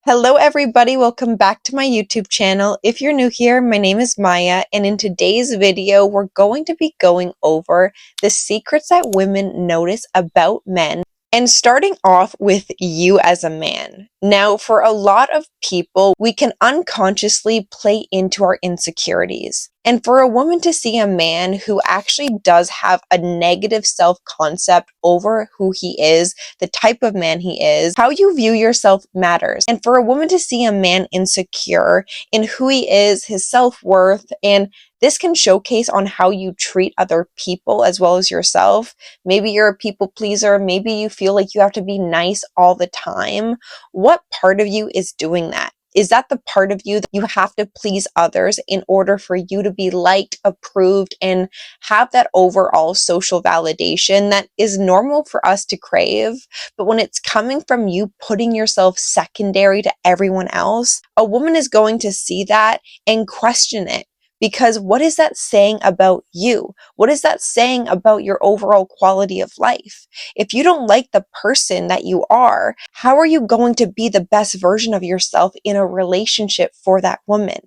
Hello everybody, welcome back to my YouTube channel. If you're new here, my name is Maya, and in today's video, we're going to be going over the secrets that women notice about men, and starting off with you as a man. Now, for a lot of people, we can unconsciously play into our insecurities. And for a woman to see a man who actually does have a negative self-concept over who he is, the type of man he is, how you view yourself matters. And for a woman to see a man insecure in who he is, his self-worth, and this can showcase on how you treat other people as well as yourself. Maybe you're a people pleaser. Maybe you feel like you have to be nice all the time. What part of you is doing that? Is that the part of you that you have to please others in order for you to be liked, approved, and have that overall social validation that is normal for us to crave? But when it's coming from you putting yourself secondary to everyone else, a woman is going to see that and question it. Because what is that saying about you? What is that saying about your overall quality of life? If you don't like the person that you are, how are you going to be the best version of yourself in a relationship for that woman?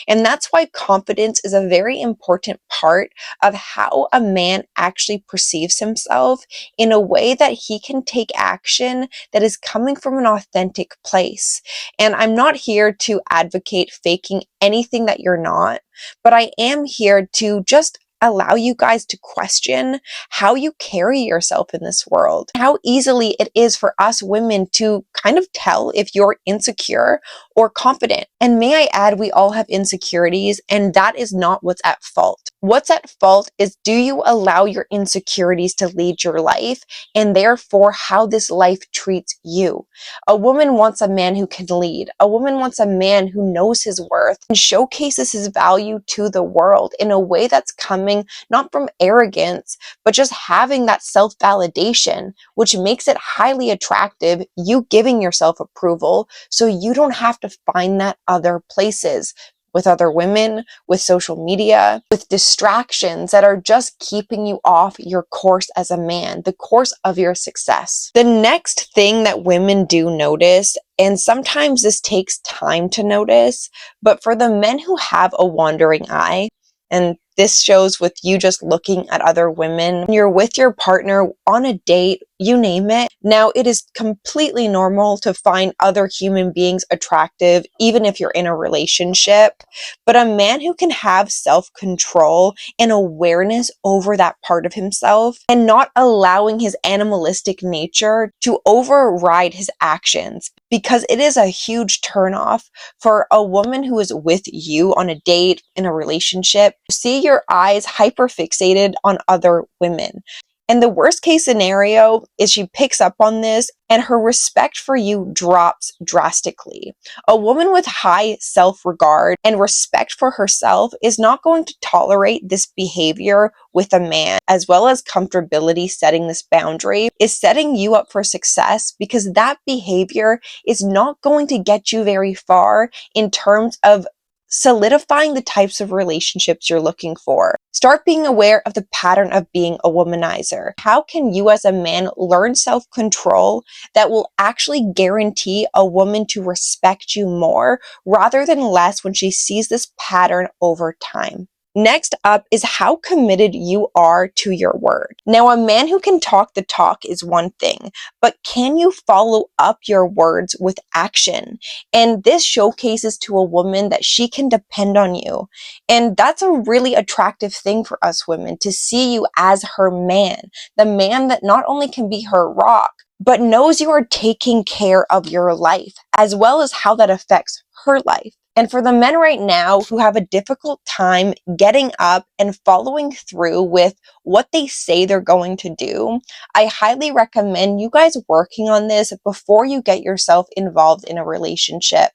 And that's why confidence is a very important part of how a man actually perceives himself in a way that he can take action that is coming from an authentic place. And I'm not here to advocate faking anything that you're not, but I am here to just allow you guys to question how you carry yourself in this world, how easily it is for us women to kind of tell if you're insecure or confident. And may I add, we all have insecurities, and that is not what's at fault. What's at fault is, do you allow your insecurities to lead your life, and therefore how this life treats you? A woman wants a man who can lead. A woman wants a man who knows his worth and showcases his value to the world in a way that's coming not from arrogance, but just having that self-validation, which makes it highly attractive, you giving yourself approval, so you don't have to find that other places, with other women, with social media, with distractions that are just keeping you off your course as a man, the course of your success. The next thing that women do notice, and sometimes this takes time to notice, but for the men who have a wandering eye, and this shows with you just looking at other women. When you're with your partner on a date, you name it. Now, it is completely normal to find other human beings attractive, even if you're in a relationship. But a man who can have self-control and awareness over that part of himself and not allowing his animalistic nature to override his actions, because it is a huge turnoff for a woman who is with you on a date, in a relationship, see your eyes hyperfixated on other women. And the worst case scenario is she picks up on this and her respect for you drops drastically. A woman with high self-regard and respect for herself is not going to tolerate this behavior with a man, as well as comfortability setting this boundary is setting you up for success, because that behavior is not going to get you very far in terms of solidifying the types of relationships you're looking for. Start being aware of the pattern of being a womanizer. How can you as a man learn self-control that will actually guarantee a woman to respect you more rather than less when she sees this pattern over time? Next up is how committed you are to your word. Now, a man who can talk the talk is one thing, but can you follow up your words with action? And this showcases to a woman that she can depend on you. And that's a really attractive thing for us women, to see you as her man, the man that not only can be her rock, but knows you are taking care of your life, as well as how that affects her life. And for the men right now who have a difficult time getting up and following through with what they say they're going to do, I highly recommend you guys working on this before you get yourself involved in a relationship.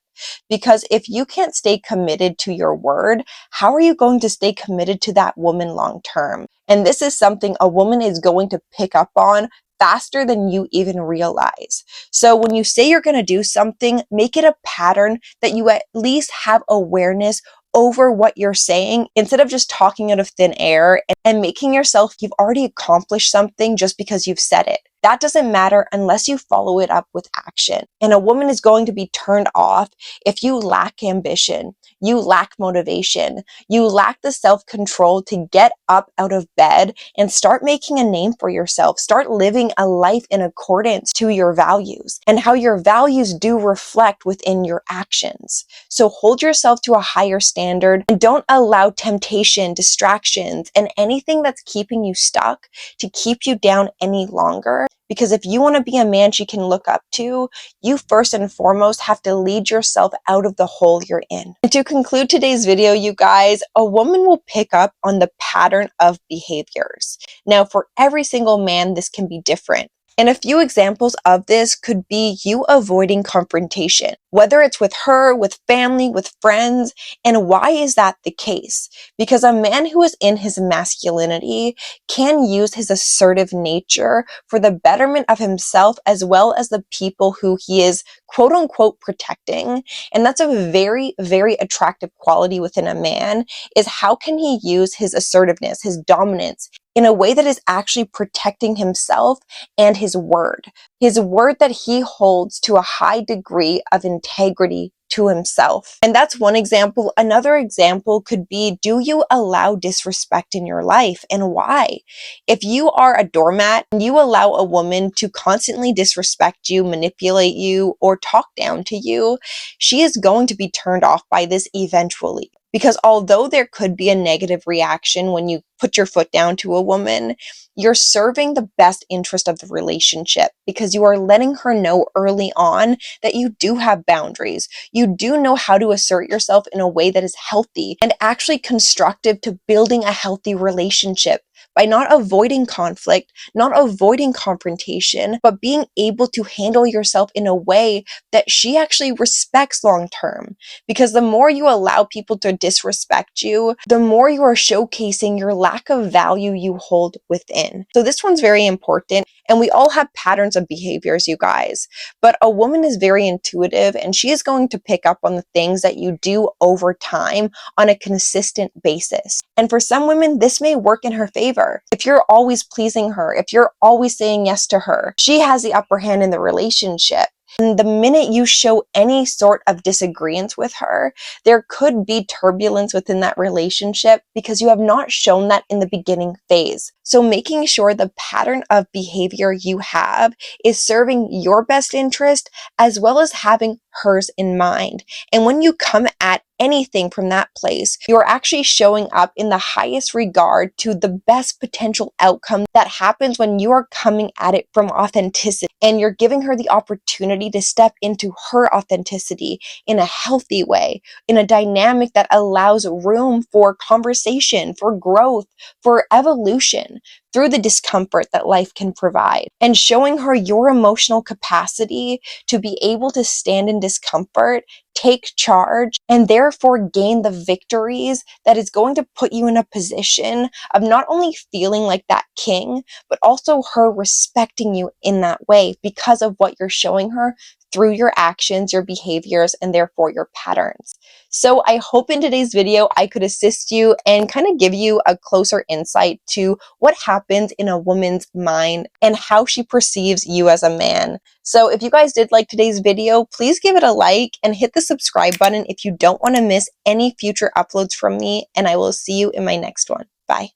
Because if you can't stay committed to your word, how are you going to stay committed to that woman long term? And this is something a woman is going to pick up on faster than you even realize. So when you say you're going to do something, make it a pattern that you at least have awareness over what you're saying, instead of just talking out of thin air and making yourself, you've already accomplished something just because you've said it. That doesn't matter unless you follow it up with action. And a woman is going to be turned off if you lack ambition, you lack motivation, you lack the self-control to get up out of bed and start making a name for yourself. Start living a life in accordance to your values and how your values do reflect within your actions. So hold yourself to a higher standard and don't allow temptation, distractions, and anything that's keeping you stuck to keep you down any longer. Because if you want to be a man she can look up to, you first and foremost have to lead yourself out of the hole you're in. And to conclude today's video, you guys, a woman will pick up on the pattern of behaviors. Now, for every single man, this can be different. And a few examples of this could be you avoiding confrontation, whether it's with her, with family, with friends. And why is that the case? Because a man who is in his masculinity can use his assertive nature for the betterment of himself as well as the people who he is quote unquote protecting. And that's a very, very attractive quality within a man, is how can he use his assertiveness, his dominance, in a way that is actually protecting himself and his word that he holds to a high degree of integrity to himself. And that's one example. Another example could be, do you allow disrespect in your life, and why? If you are a doormat and you allow a woman to constantly disrespect you, manipulate you, or talk down to you, she is going to be turned off by this eventually. Because although there could be a negative reaction when you put your foot down to a woman, you're serving the best interest of the relationship because you are letting her know early on that you do have boundaries. You do know how to assert yourself in a way that is healthy and actually constructive to building a healthy relationship by not avoiding conflict, not avoiding confrontation, but being able to handle yourself in a way that she actually respects long term. Because the more you allow people to disrespect you, the more you are showcasing your lack of value you hold within. So this one's very important. And we all have patterns of behaviors, you guys. But a woman is very intuitive and she is going to pick up on the things that you do over time on a consistent basis. And for some women, this may work in her favor. If you're always pleasing her, if you're always saying yes to her, she has the upper hand in the relationship. And the minute you show any sort of disagreement with her, there could be turbulence within that relationship because you have not shown that in the beginning phase. So making sure the pattern of behavior you have is serving your best interest as well as having hers in mind. And when you come at anything from that place, you're actually showing up in the highest regard to the best potential outcome that happens when you are coming at it from authenticity and you're giving her the opportunity to step into her authenticity in a healthy way, in a dynamic that allows room for conversation, for growth, for evolution through the discomfort that life can provide, and showing her your emotional capacity to be able to stand in discomfort, take charge, and therefore gain the victories that is going to put you in a position of not only feeling like that king, but also her respecting you in that way because of what you're showing her through your actions, your behaviors, and therefore your patterns. So I hope in today's video I could assist you and kind of give you a closer insight to what happens in a woman's mind and how she perceives you as a man. So if you guys did like today's video, please give it a like and hit the subscribe button if you don't want to miss any future uploads from me, and I will see you in my next one. Bye.